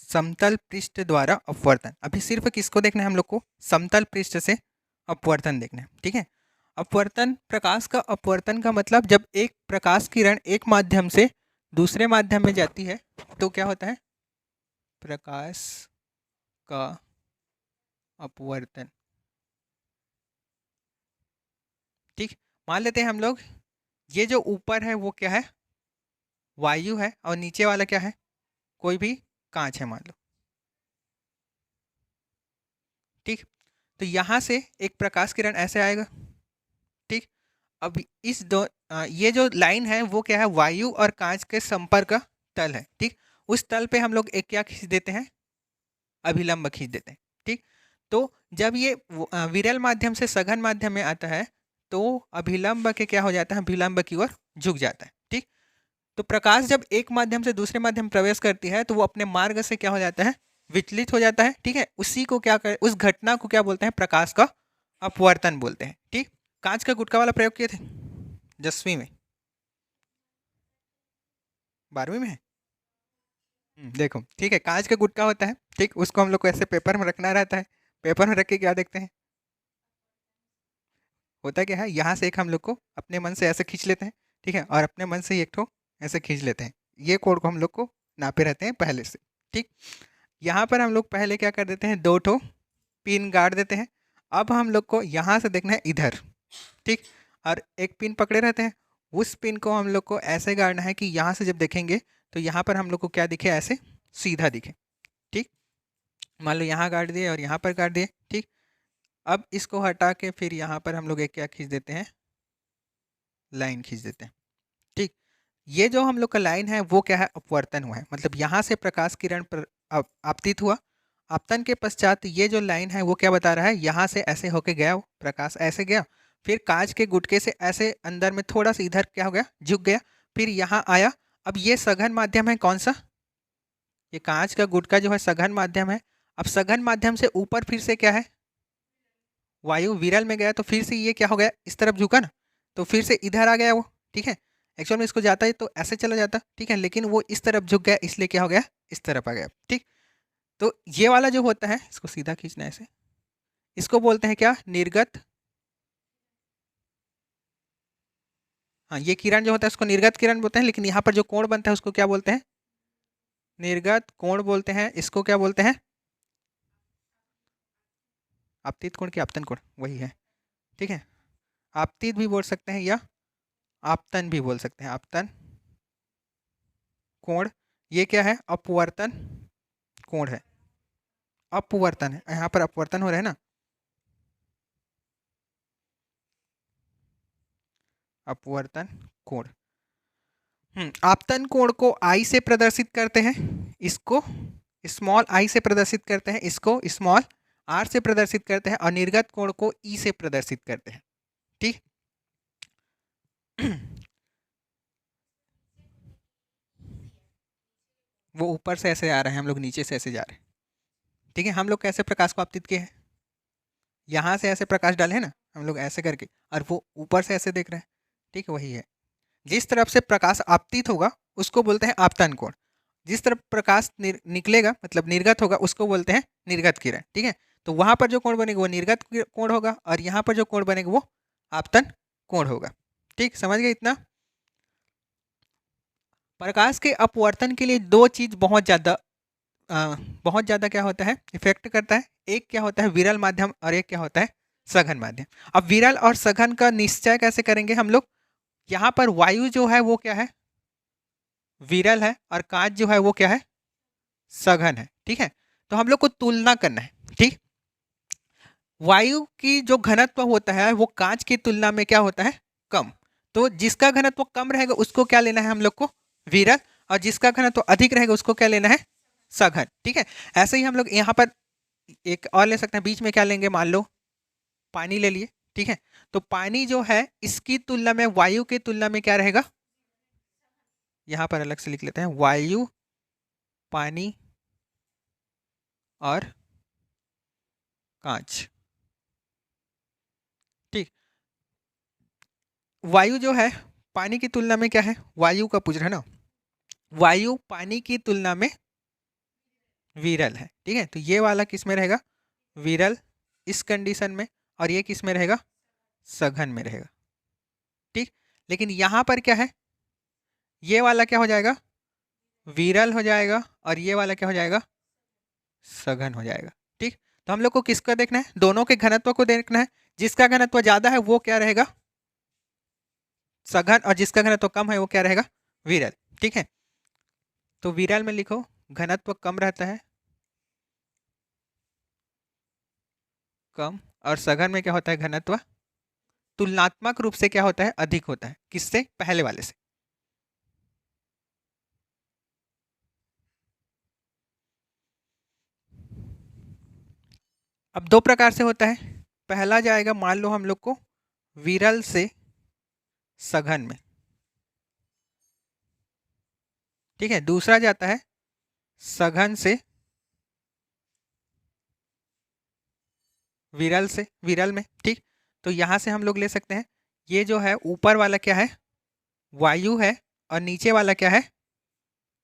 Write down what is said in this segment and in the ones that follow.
समतल पृष्ठ द्वारा अपवर्तन। अभी सिर्फ किसको देखना है हम लोग को? समतल पृष्ठ से अपवर्तन देखना है। ठीक है, अपवर्तन, प्रकाश का अपवर्तन का मतलब जब एक प्रकाश किरण एक माध्यम से दूसरे माध्यम में जाती है तो क्या होता है? प्रकाश का अपवर्तन। ठीक, मान लेते हैं हम लोग ये जो ऊपर है वो क्या है? वायु है, और नीचे वाला क्या है? कोई भी कांच है मान लो। ठीक, तो यहाँ से एक प्रकाश किरण ऐसे आएगा। ठीक, अब इस ये जो लाइन है वो क्या है? वायु और कांच के संपर्क का तल है। ठीक, उस तल पे हम लोग एक क्या खींच देते हैं? अभिलंब खींच देते हैं। ठीक, तो जब ये विरल माध्यम से सघन माध्यम में आता है तो अभिलंब के क्या हो जाता है? अभिलंब की ओर झुक जाता है। ठीक, तो प्रकाश जब एक माध्यम से दूसरे माध्यम प्रवेश करती है तो वो अपने मार्ग से क्या हो जाता है? विचलित हो जाता है। ठीक है, उसी को क्या कर, उस घटना को क्या बोलते हैं? प्रकाश का अपवर्तन बोलते हैं। ठीक, कांच का गुटका वाला प्रयोग किए थे 10वीं में, 12वीं में है। देखो, ठीक है, कांच का गुटका होता है। ठीक, उसको हम लोग को ऐसे पेपर में रखना रहता है। पेपर में रख के क्या देखते हैं? होता क्या है, यहाँ से एक हम लोग को अपने मन से ऐसे खींच लेते हैं। ठीक है, और अपने मन से ही एक ठो ऐसे खींच लेते हैं। ये कोण को हम लोग को नापे रहते हैं पहले से। ठीक, यहाँ पर हम लोग पहले क्या कर देते हैं? 2 ठो पिन गाड़ देते हैं। अब हम लोग को यहाँ से देखना है इधर। ठीक, और एक पिन पकड़े रहते हैं। उस पिन को हम लोग को ऐसे गाड़ना है कि यहाँ से जब देखेंगे तो यहाँ पर हम लोग को क्या दिखे? ऐसे सीधा दिखे। ठीक, मान लो यहाँ गाड़ दिए और यहाँ पर गाड़ दिए। ठीक, अब इसको हटा के फिर यहाँ पर हम लोग एक क्या खींच देते हैं? लाइन खींच देते हैं। ठीक, ये जो हम लोग का लाइन है वो क्या है? अपवर्तन हुआ है, मतलब यहाँ से प्रकाश किरण पर आपतित हुआ। आपतन के पश्चात ये जो लाइन है वो क्या बता रहा है? यहाँ से ऐसे होके गया, वो प्रकाश ऐसे गया, फिर कांच के गुटके से ऐसे अंदर में थोड़ा सा इधर क्या हो गया? झुक गया, फिर यहाँ आया। अब ये सघन माध्यम है कौन सा? ये कांच का गुटका जो है सघन माध्यम है। अब सघन माध्यम से ऊपर फिर से क्या है? वायु विरल में गया, तो फिर से ये क्या हो गया? इस तरफ झुका ना, तो फिर से इधर आ गया वो। ठीक है, एक्चुअल में इसको जाता है तो ऐसे चला जाता। ठीक है, लेकिन वो इस तरफ झुक गया, इसलिए क्या हो गया? इस तरफ आ गया। ठीक, तो ये वाला जो होता है, इसको सीधा खींचना है ऐसे, इसको बोलते हैं क्या? निर्गत। हाँ, ये किरण जो होता है उसको निर्गत किरण बोलते हैं, लेकिन यहाँ पर जो कोण बनता है उसको क्या बोलते हैं? निर्गत कोण बोलते हैं। इसको क्या बोलते हैं? आपतित कोण की आपतन कोण वही है। ठीक है, आपतित भी बोल सकते हैं या आपतन भी बोल सकते हैं। आपतन कोण, ये क्या है? अपवर्तन कोण है। अपवर्तन है, यहाँ पर अपवर्तन हो रहा है ना, अपवर्तन कोण। आपतन कोण को आई से प्रदर्शित करते हैं, इसको स्मॉल आई से प्रदर्शित करते हैं, इसको स्मॉल आर से प्रदर्शित करते हैं, और निर्गत कोण को ई से प्रदर्शित करते हैं। ठीक, वो ऊपर से ऐसे आ रहे हैं, हम लोग नीचे से ऐसे जा रहे हैं। ठीक है, हम लोग कैसे प्रकाश को आपतित किए हैं? यहाँ से ऐसे प्रकाश डाले हैं ना हम लोग ऐसे करके, और वो ऊपर से ऐसे देख रहे हैं। ठीक है, वही है। जिस तरफ से प्रकाश आपतित होगा उसको बोलते हैं आपतन कोण। जिस तरफ प्रकाश निकलेगा मतलब निर्गत होगा उसको बोलते हैं निर्गत किरण। ठीक है, तो वहां पर जो कोण बनेगा वो निर्गत कोण होगा, और यहाँ पर जो कोण बनेगा वो आपतन कोण होगा। ठीक, समझ गए इतना? प्रकाश के अपवर्तन के लिए दो चीज बहुत ज़्यादा क्या होता है? इफेक्ट करता है। एक क्या होता है? विरल माध्यम, और एक क्या होता है? सघन माध्यम। अब विरल और सघन का निश्चय कैसे करेंगे हम लोग? यहाँ पर वायु जो है वो क्या है? विरल है, और कांच जो है वो क्या है? सघन है। ठीक है, तो हम लोग को तुलना करना है। ठीक, वायु की जो घनत्व होता है वो कांच की तुलना में क्या होता है? कम। तो जिसका घनत्व कम रहेगा उसको क्या लेना है हम लोग को? विरल। और जिसका घनत्व अधिक रहेगा उसको क्या लेना है? सघन। ठीक है, ऐसे ही हम लोग यहाँ पर एक और ले सकते हैं। बीच में क्या लेंगे? मान लो पानी ले लिए। ठीक है, तो पानी जो है इसकी तुलना में वायु की तुलना में क्या रहेगा? यहाँ पर अलग से लिख लेते हैं, वायु, पानी और कांच। ठीक, वायु जो है पानी की तुलना में क्या है? वायु का पूछ रहा है ना, वायु पानी की तुलना में विरल है, ठीक है। तो ये वाला किस में रहेगा, विरल इस कंडीशन में, और ये किस में रहेगा, सघन में रहेगा, ठीक। लेकिन यहाँ पर क्या है, ये वाला क्या हो जाएगा, विरल हो जाएगा, और ये वाला क्या हो जाएगा, सघन हो जाएगा, ठीक। तो हम लोग को किसका देखना है, दोनों के घनत्व को देखना है। जिसका घनत्व ज़्यादा है वो क्या रहेगा, सघन, और जिसका घनत्व कम है वो क्या रहेगा, विरल, ठीक है। तो विरल में लिखो घनत्व कम रहता है, कम, और सघन में क्या होता है, घनत्व तुलनात्मक रूप से क्या होता है, अधिक होता है, किससे, पहले वाले से। अब दो प्रकार से होता है, पहला जाएगा मान लो हम लोग को विरल से सघन में, ठीक है। दूसरा जाता है सघन से विरल से, विरल में, ठीक। तो यहाँ से हम लोग ले सकते हैं, ये जो है ऊपर वाला क्या है, वायु है, और नीचे वाला क्या है,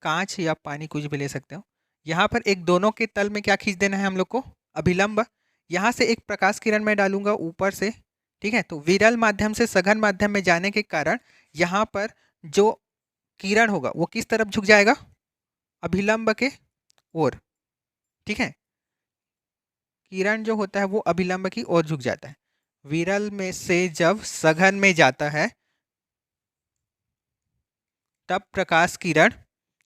कांच या पानी, कुछ भी ले सकते हो। यहाँ पर एक दोनों के तल में क्या खींच देना है हम लोग को, अभिलंब। यहाँ से एक प्रकाश किरण मैं डालूंगा ऊपर से, ठीक है। तो विरल माध्यम से सघन माध्यम में जाने के कारण यहाँ पर जो किरण होगा वो किस तरफ झुक जाएगा, अभिलंब के ओर, ठीक है। किरण जो होता है वो अभिलंब की ओर झुक जाता है। विरल में से जब सघन में जाता है तब प्रकाश किरण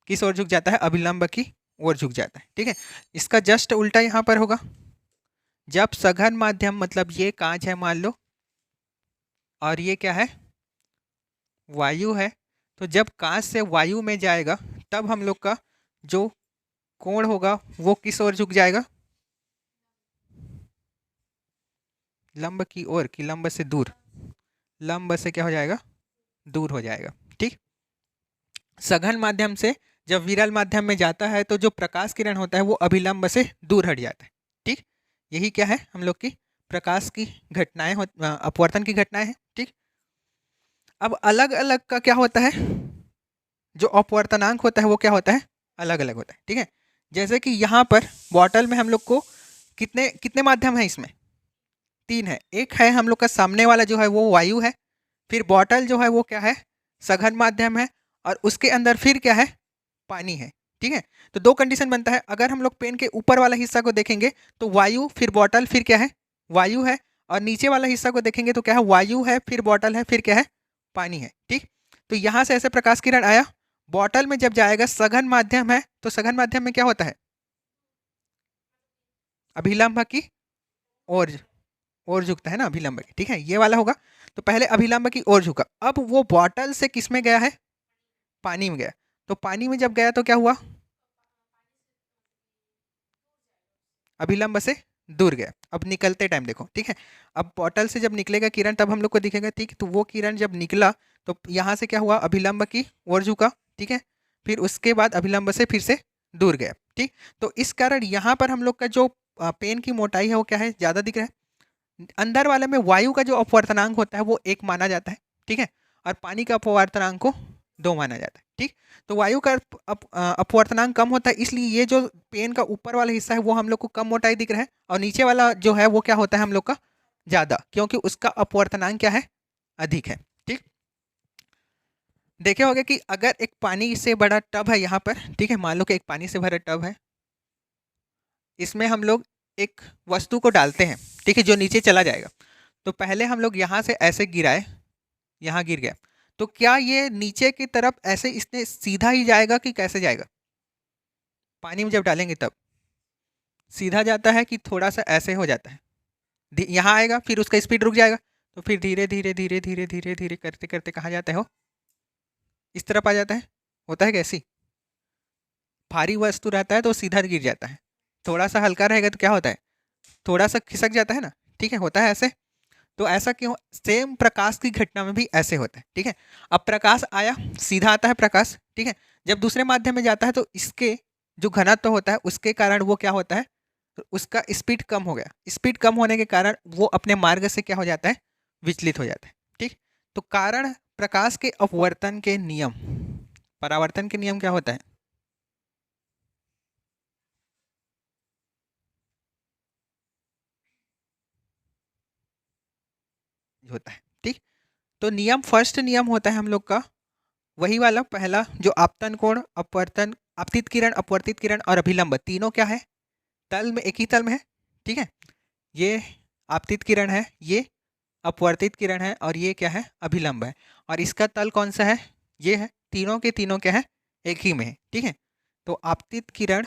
किस ओर झुक जाता है, अभिलंब की ओर झुक जाता है, ठीक है। इसका जस्ट उल्टा यहाँ पर होगा, जब सघन माध्यम, मतलब ये कांच है मान लो, और ये क्या है, वायु है, तो जब कांच से वायु में जाएगा तब हम लोग का जो कोण होगा वो किस ओर झुक जाएगा, लंब की ओर, कि लंब से दूर, लंब से क्या हो जाएगा, दूर हो जाएगा, ठीक। सघन माध्यम से जब विरल माध्यम में जाता है तो जो प्रकाश किरण होता है वो अभिलंब से दूर हट जाता है, ठीक। यही क्या है हम लोग की प्रकाश की घटनाएं, अपवर्तन की घटनाएं हैं, ठीक। अब अलग अलग का क्या होता है, जो अपवर्तनांक होता है वो क्या होता है, अलग अलग होता है, ठीक है। जैसे कि यहाँ पर बॉटल में हम लोग को कितने कितने माध्यम है, इसमें तीन है। एक है हम लोग का सामने वाला जो है वो वायु है, फिर बॉटल जो है वो क्या है, सघन माध्यम है, और उसके अंदर फिर क्या है, पानी है, ठीक है। तो दो कंडीशन बनता है, अगर हम लोग पेन के ऊपर वाला हिस्सा को देखेंगे तो वायु, फिर बॉटल, फिर क्या है, वायु है, और नीचे वाला हिस्सा को देखेंगे तो क्या है, वायु है, फिर बॉटल है, फिर क्या है, पानी है, ठीक। तो यहाँ से ऐसे प्रकाश किरण आया, बॉटल में जब जाएगा, सघन माध्यम है, तो सघन माध्यम में क्या होता है, अभिलंब की ओर झुकता है ना, अभिलंब की, ठीक है, ये वाला होगा। तो पहले अभिलंब की ओर झुका, अब वो बॉटल से किस में गया है, पानी में गया। तो पानी में जब गया तो क्या हुआ, अभिलंब से दूर गया। अब निकलते टाइम देखो, ठीक है, अब बॉटल से जब निकलेगा किरण तब हम लोग को दिखेगा, ठीक। तो वो किरण जब निकला तो यहाँ से क्या हुआ, अभिलंब की ओर झुका, ठीक है। फिर उसके बाद अभिलंब से फिर से दूर गया, ठीक। तो इस कारण यहाँ पर हम लोग का जो पेन की मोटाई है वो क्या है, ज़्यादा दिख रहा है। अंदर वाले में वायु का जो अपवर्तनांक होता है वो एक माना जाता है, ठीक है, और पानी का अपवर्तनांक को दो माना जाता है, ठीक। तो वायु का अपवर्तनांक कम होता है, इसलिए ये जो पेन का ऊपर वाला हिस्सा है वो हम लोग को कम मोटाई दिख रहा है, और नीचे वाला जो है वो क्या होता है हम लोग का ज़्यादा, क्योंकि उसका अपवर्तनांक क्या है, अधिक है, ठीक। देखे होंगे कि अगर एक पानी से बड़ा टब है यहाँ पर, ठीक है, मान लो कि एक पानी से भरा टब है, इसमें हम लोग एक वस्तु को डालते हैं, ठीक है, जो नीचे चला जाएगा। तो पहले हम लोग यहाँ से ऐसे गिराए, यहाँ गिर गया, तो क्या ये नीचे की तरफ ऐसे इसने सीधा ही जाएगा कि कैसे जाएगा, पानी में जब डालेंगे तब सीधा जाता है कि थोड़ा सा ऐसे हो जाता है, यहाँ आएगा फिर उसका स्पीड रुक जाएगा, तो फिर धीरे धीरे धीरे धीरे धीरे धीरे करते करते कहाँ जाता है, हो इस तरफ आ जाता है, होता है कैसी, भारी वस्तु रहता है तो सीधा गिर जाता है, थोड़ा सा हल्का रहेगा तो क्या होता है, थोड़ा सा खिसक जाता है ना, ठीक है, होता है ऐसे। तो ऐसा क्यों, सेम प्रकाश की घटना में भी ऐसे होता है, ठीक है। अब प्रकाश आया, सीधा आता है प्रकाश, ठीक है, जब दूसरे माध्यम में जाता है तो इसके जो घनत्व होता है उसके कारण वो क्या होता है, तो उसका स्पीड कम हो गया, स्पीड कम होने के कारण वो अपने मार्ग से क्या हो जाता है, विचलित हो जाता है, ठीक। तो कारण प्रकाश के अपवर्तन के नियम, परावर्तन के नियम क्या होता है, होता है। ठीक, तो नियम, फर्स्ट नियम होता है हम लोग का वही वाला पहला, जो आपतन कोण, अपवर्तन, आपतित किरण, अपवर्तित किरण और अभिलंब तीनों क्या है, तल में, एक ही तल में है। ठीक है, ये आपतित किरण है, ये अपवर्तित किरण है और ये क्या है, अभिलंब है। और इसका तल कौन सा है, ये है। तीनों के तीनों क्या है, एक ही में है। ठीक है, तो आपतित किरण,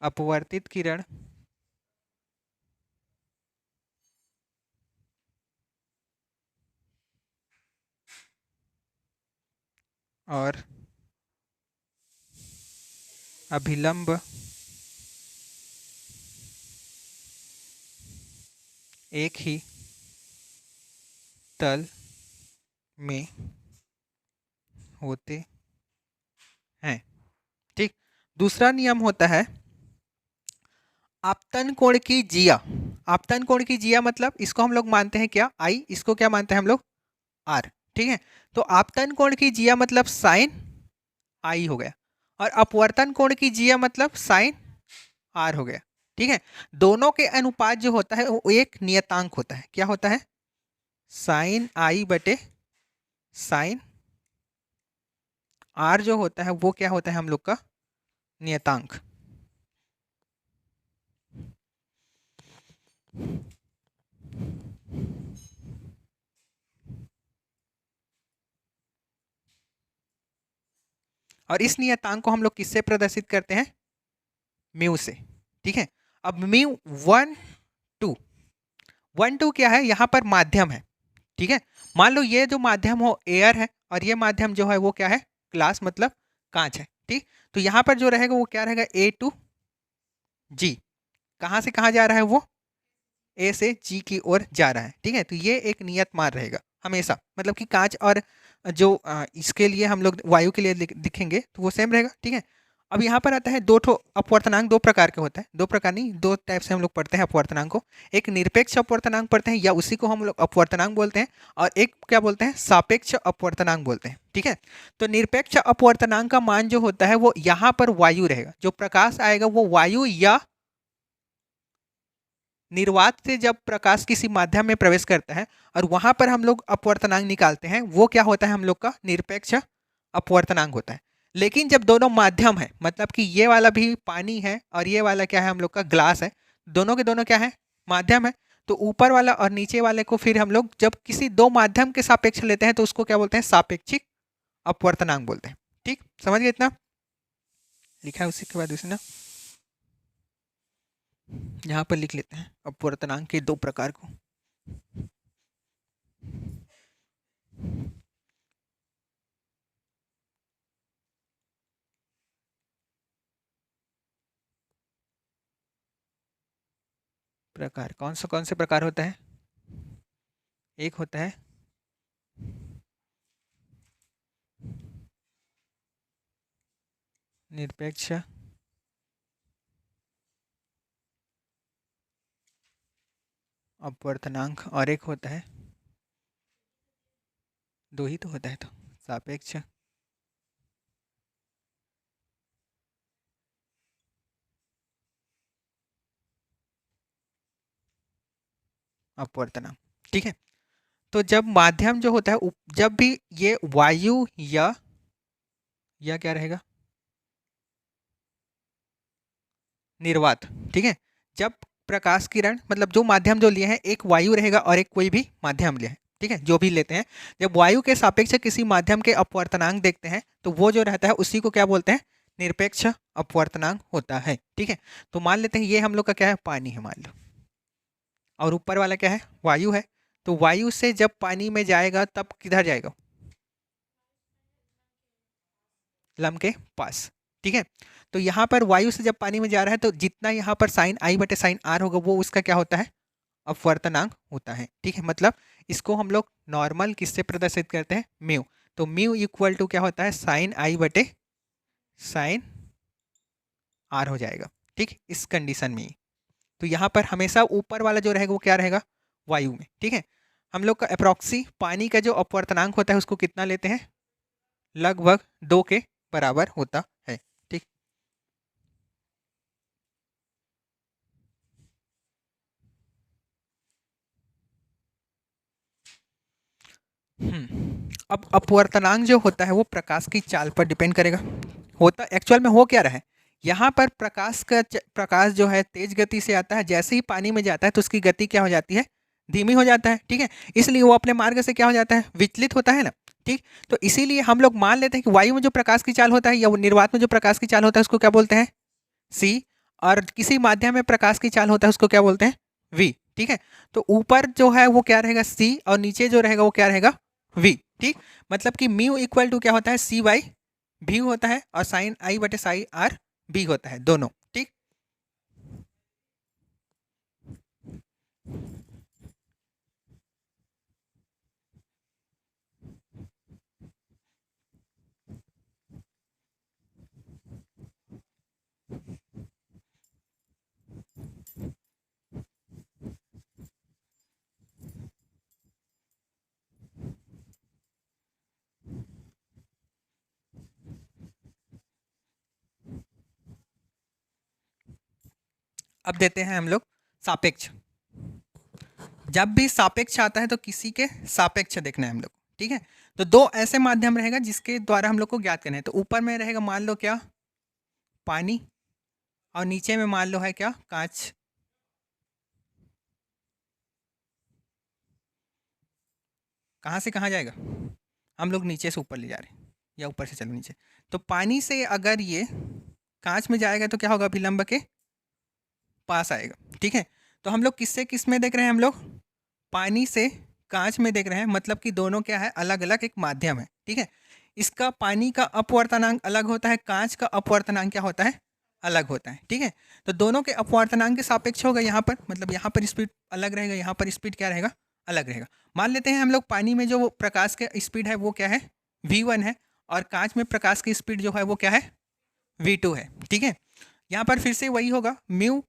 अपवर्तित किरण और अभिलंब एक ही तल में होते हैं। ठीक, दूसरा नियम होता है आपतन कोण की जिया। आपतन कोण की जिया मतलब इसको हम लोग मानते हैं क्या, आई, इसको क्या मानते हैं हम लोग, आर। ठीक है, तो आपतन कोण की जिया मतलब साइन आई हो गया, और अपवर्तन कोण की जिया मतलब साइन आर हो गया। ठीक है, दोनों के अनुपात जो होता है वो एक नियतांक होता है। क्या होता है, साइन आई बटे साइन आर जो होता है वो क्या होता है हम लोग का नियतांक। और इस नियतांक को हम लोग किससे प्रदर्शित करते हैं, म्यू से। ठीक है, अब म्यू 1 2, 1 2 क्या है, यहाँ पर माध्यम है। ठीक है, मान लो ये जो माध्यम हो एयर है और ये माध्यम जो है वो क्या है, ग्लास मतलब कांच है। ठीक, तो यहाँ पर जो रहेगा वो क्या रहेगा, A to G। कहाँ से कहाँ जा रहा है वो, ए से जी की ओर जा रहा है। ठीक है, तो ये एक नियत मान रहेगा हमेशा, मतलब कि कांच और जो इसके लिए हम लोग वायु के लिए दिखेंगे तो वो सेम रहेगा। ठीक है, अब यहाँ पर आता है दो ठो अपवर्तनांक, दो प्रकार के होते हैं, दो प्रकार नहीं, दो टाइप से हम लोग पढ़ते हैं अपवर्तनांक को। एक निरपेक्ष अपवर्तनांक पढ़ते हैं या उसी को हम लोग अपवर्तनांक बोलते हैं, और एक क्या बोलते हैं, सापेक्ष अपवर्तनांक बोलते हैं। ठीक है, तो निरपेक्ष अपवर्तनांक का मान जो होता है वो यहाँ पर वायु रहेगा, जो प्रकाश आएगा वो वायु या निर्वात से जब प्रकाश किसी माध्यम में प्रवेश करता है और वहां पर हम लोग अपवर्तनांक निकालते हैं, वो क्या होता है हम लोग का निरपेक्ष अपवर्तनांक होता है। लेकिन जब दोनों माध्यम है, मतलब कि ये वाला भी पानी है और ये वाला क्या है हम लोग का ग्लास है, दोनों के दोनों क्या है, माध्यम है, तो ऊपर वाला और नीचे वाले को फिर हम लोग जब किसी दो माध्यम के सापेक्ष लेते हैं तो उसको क्या बोलते हैं, सापेक्षिक अपवर्तनांक बोलते हैं। ठीक, समझ गए इतना, लिखा है उसी के बाद उसे ना यहाँ पर लिख लेते हैं अपवर्तनांक के दो प्रकार को। प्रकार कौन से प्रकार होता है, एक होता है निरपेक्ष अपवर्तनांक और एक होता है, दो ही तो होता है, तो सापेक्ष अपवर्तनांक। ठीक है, तो जब माध्यम जो होता है जब भी ये वायु या क्या रहेगा, निर्वात। ठीक है, जब प्रकाश किरण मतलब जो माध्यम जो लिए हैं, एक वायु रहेगा और एक कोई भी माध्यम लिया है। ठीक है, जो भी लेते हैं, जब वायु के सापेक्ष किसी माध्यम के अपवर्तनांक देखते हैं तो वो जो रहता है उसी को क्या बोलते हैं, निरपेक्ष अपवर्तनांक होता है। ठीक है, तो मान लेते हैं ये हम लोग का क्या है, पानी है मान लो, और ऊपर वाला क्या है, वायु है। तो वायु से जब पानी में जाएगा तब किधर जाएगा, लम के पास। ठीक है, तो यहाँ पर वायु से जब पानी में जा रहा है तो जितना यहाँ पर साइन आई बटे साइन आर होगा वो उसका क्या होता है, अपवर्तनांक होता है। ठीक है, मतलब इसको हम लोग नॉर्मल किससे प्रदर्शित करते हैं, म्यू। तो म्यू इक्वल टू क्या होता है, साइन आई बटे साइन आर हो जाएगा। ठीक, इस कंडीशन में ही। तो यहाँ पर हमेशा ऊपर वाला जो रहेगा वो क्या रहेगा, वायु में। ठीक है, हम लोग का अप्रॉक्सी पानी का जो अपवर्तनांक होता है उसको कितना लेते हैं, लगभग 2 के बराबर होता है। ठीक, अब अपवर्तनांक जो होता है वो प्रकाश की चाल पर डिपेंड करेगा। होता एक्चुअल में हो क्या रहा है, यहाँ पर प्रकाश जो है तेज गति से आता है, जैसे ही पानी में जाता है तो उसकी गति क्या हो जाती है, धीमी हो जाता है। ठीक है, इसलिए वो अपने मार्ग से क्या हो जाता है, विचलित होता है ना। ठीक, तो इसीलिए हम लोग मान लेते हैं कि वायु में जो प्रकाश की चाल होता है या निर्वात में जो प्रकाश की चाल होता है उसको क्या बोलते हैं, सी। और किसी माध्यम में प्रकाश की चाल होता है उसको क्या बोलते हैं, वी। ठीक है, तो ऊपर जो है वो क्या रहेगा, सी, और नीचे जो रहेगा वो क्या रहेगा, वी। ठीक, मतलब कि म्यू इक्वल टू क्या होता है, सी बाई भी होता है, और साइन आई बटे साई आर बी होता है, दोनों। ठीक, अब देते हैं हम लोग सापेक्ष। जब भी सापेक्ष आता है तो किसी के सापेक्ष देखना है हम लोग। ठीक है, तो दो ऐसे माध्यम रहेगा जिसके द्वारा हम लोग को ज्ञात करना है। तो ऊपर में रहेगा मान लो क्या, पानी, और नीचे में मान लो है क्या, कांच। कहाँ से कहाँ जाएगा, हम लोग नीचे से ऊपर ले जा रहे हैं, या ऊपर से चलो नीचे। तो पानी से अगर ये कांच में जाएगा तो क्या होगा, विलंब के पास आएगा। ठीक है, तो हम लोग किससे किस में देख रहे हैं, हम लोग पानी से कांच में देख रहे हैं, मतलब कि दोनों क्या है, अलग अलग एक माध्यम है। ठीक है, इसका पानी का अपवर्तनांक अलग होता है, कांच का अपवर्तनांक क्या होता है, अलग होता है। ठीक है, तो दोनों के अपवर्तनांक के सापेक्ष होगा यहाँ पर, मतलब यहाँ पर स्पीड अलग रहेगा, यहाँ पर स्पीड क्या रहेगा, अलग रहेगा। मान लेते हैं हम लोग पानी में जो प्रकाश का स्पीड है वो क्या है, v1 है, और कांच में प्रकाश की स्पीड जो है वो क्या है, v2 है। ठीक है, यहाँ पर फिर से वही होगा, म्यू।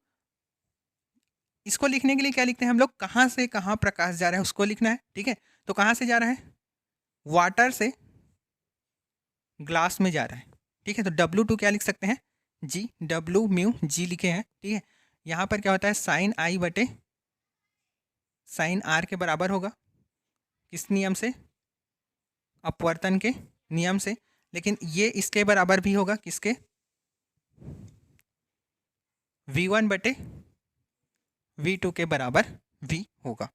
इसको लिखने के लिए क्या लिखते हैं हम लोग, कहाँ से कहाँ प्रकाश जा रहा है उसको लिखना है। ठीक है, तो कहाँ से जा रहा है, वाटर से ग्लास में जा रहा है। ठीक है, तो W2 क्या लिख सकते हैं, जी, W म्यू जी लिखे हैं। ठीक है, यहाँ पर क्या होता है, साइन आई बटे साइन आर के बराबर होगा, किस नियम से, अपवर्तन के नियम से। लेकिन ये इसके बराबर भी होगा, किसके, V1 बटे V2 के बराबर V होगा।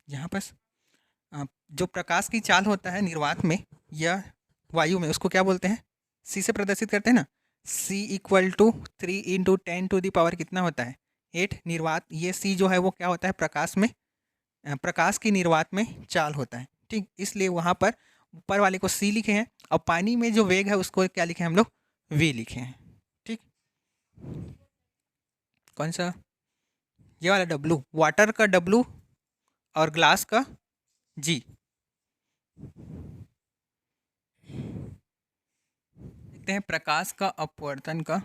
यहाँ पर जो प्रकाश की चाल होता है निर्वात में या वायु में उसको क्या बोलते हैं, C से प्रदर्शित करते हैं ना। C equal to 3 into 10 to the power कितना होता है, 8। निर्वात ये C जो है वो क्या होता है, प्रकाश में प्रकाश की निर्वात में चाल होता है। ठीक, इसलिए वहाँ पर ऊपर वाले को C लिखे हैं, और पानी में जो वेग है उसको क्या लिखे हैं हम लोग, V लिखे हैं। ठीक, कौन सा, ये वाला W, वाटर का W और ग्लास का G। देखते हैं प्रकाश का अपवर्तन का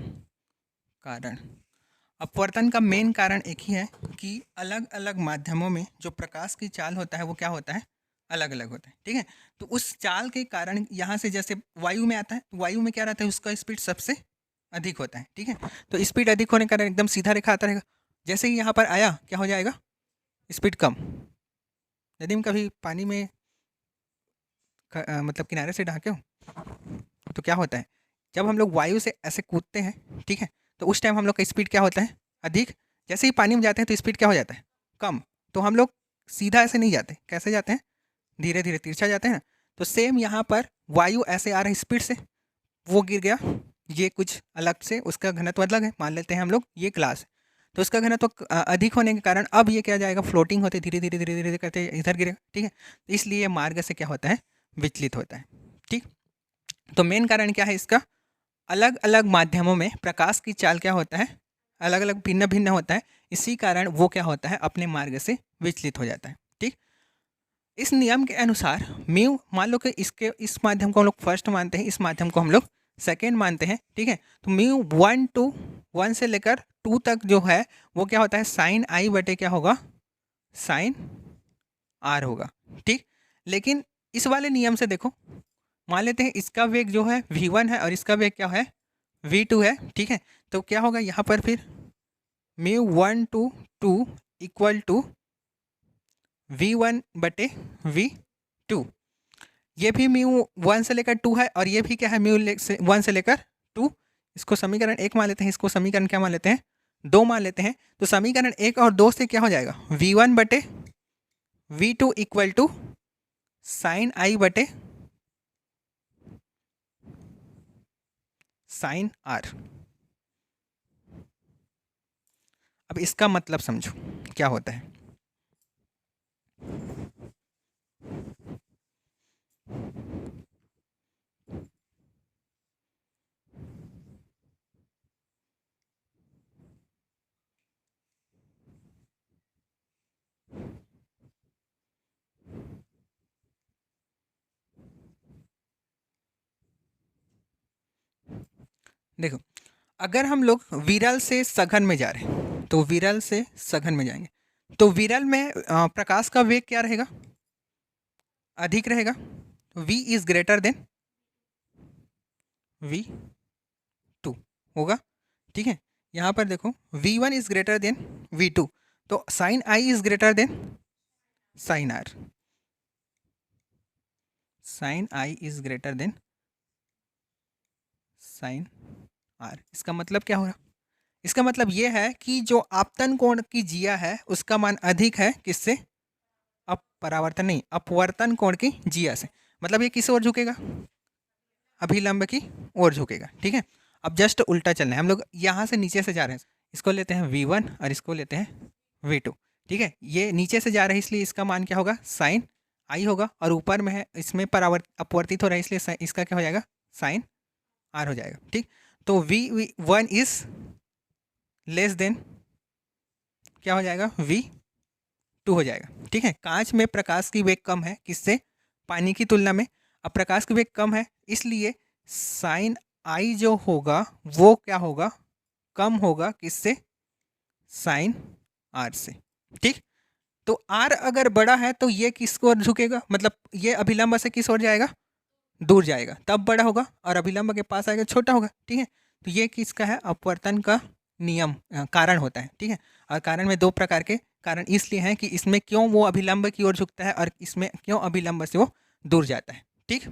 कारण। अपवर्तन का मेन कारण एक ही है कि अलग अलग माध्यमों में जो प्रकाश की चाल होता है वो क्या होता है, अलग अलग होता है। ठीक है, तो उस चाल के कारण यहाँ से जैसे वायु में आता है, तो वायु में क्या रहता है, उसका स्पीड सबसे अधिक होता है। ठीक है, तो स्पीड अधिक होने के कारण एकदम सीधा रेखा आता रहेगा। जैसे ही यहाँ पर आया क्या हो जाएगा, स्पीड कम। यदि हम कभी पानी में मतलब किनारे से ढाके हो तो क्या होता है, जब हम लोग वायु से ऐसे कूदते हैं, ठीक है, तो उस टाइम हम लोग का स्पीड क्या होता है, अधिक। जैसे ही पानी में जाते हैं तो स्पीड क्या हो जाता है, कम। तो हम लोग सीधा ऐसे नहीं जाते, कैसे जाते हैं, धीरे धीरे तिरछा जाते हैं। तो सेम यहाँ पर वायु ऐसे आ रहा है स्पीड से, वो गिर गया, ये कुछ अलग से उसका घनत्व अलग है। मान लेते हैं हम लोग ये ग्लास, तो उसका घनत्व अधिक होने के कारण अब ये क्या जाएगा, फ्लोटिंग होते धीरे धीरे धीरे धीरे करते इधर गिरेगा। ठीक है, तो इसलिए मार्ग से क्या होता है, विचलित होता है। ठीक, तो मेन कारण क्या है इसका, अलग अलग माध्यमों में प्रकाश की चाल क्या होता है, अलग अलग भिन्न भिन्न होता है। इसी कारण वो क्या होता है, अपने मार्ग से विचलित हो जाता है। ठीक, इस नियम के अनुसार म्यू, मान लो कि इसके इस माध्यम को हम लोग फर्स्ट मानते हैं, इस माध्यम को हम लोग सेकेंड मानते हैं। ठीक है, तो म्यू 1 से लेकर 2 तक जो है वो क्या होता है, साइन आई बटे क्या होगा, साइन आर होगा। ठीक, लेकिन इस वाले नियम से देखो, मान लेते हैं इसका वेग जो है v1 है और इसका वेग क्या है, v2 है। ठीक है, तो क्या होगा यहाँ पर फिर mu 1 to 2 equal to v1 बटे v 2। ये भी म्यू 1 से लेकर 2 है और ये भी क्या है म्यू 1 से लेकर 2। इसको समीकरण 1 मान लेते हैं, इसको समीकरण क्या मान लेते हैं 2 मान लेते हैं। तो समीकरण 1 और 2 से क्या हो जाएगा v1 बटे v2 इक्वल टू साइन आई बटे साइन आर। अब इसका मतलब समझो क्या होता है। देखो, अगर हम लोग विरल से सघन में जा रहे हैं तो विरल से सघन में जाएंगे तो विरल में प्रकाश का वेग क्या रहेगा, अधिक रहेगा। v is greater than v2 होगा। ठीक है, यहाँ पर देखो v1 is greater than v2, तो sine I is greater than sine R. Sine I is greater than sine R. इसका मतलब क्या हो रहा, इसका मतलब ये है कि जो आपतन कोण की जिया है उसका मान अधिक है किससे, परावर्तन नहीं, अपवर्तन कोण की जिया से। मतलब ये किस ओर झुकेगा, अभिलंब की ओर झुकेगा। ठीक है, अब जस्ट उल्टा चलना है, हम लोग यहाँ से नीचे से जा रहे हैं, इसको लेते हैं v1 और इसको लेते हैं v2। ठीक है, ये नीचे से जा रहे हैं इसलिए इसका मान क्या होगा साइन आई होगा, और ऊपर में है इसमें अपवर्तित हो रहा है इसलिए इसका क्या हो जाएगा साइन आर हो जाएगा। ठीक, तो v1 इज लेस देन क्या हो जाएगा v2 हो जाएगा। ठीक है, कांच में प्रकाश की वेग कम है किससे, पानी की तुलना में। अब प्रकाश की वेग कम है इसलिए साइन आई जो होगा वो क्या होगा, कम होगा किससे, साइन आर से। ठीक, तो आर अगर बड़ा है तो ये किस ओर झुकेगा, मतलब ये अभिलंब से किस ओर जाएगा, दूर जाएगा, तब बड़ा होगा, और अभिलंब के पास आएगा छोटा होगा। ठीक है, तो ये किसका है, अपवर्तन का नियम कारण होता है। ठीक है, और कारण में दो प्रकार के कारण इसलिए हैं कि इसमें क्यों वो अभिलंब की ओर झुकता है और इसमें क्यों अभिलंब से वो दूर जाता है। ठीक।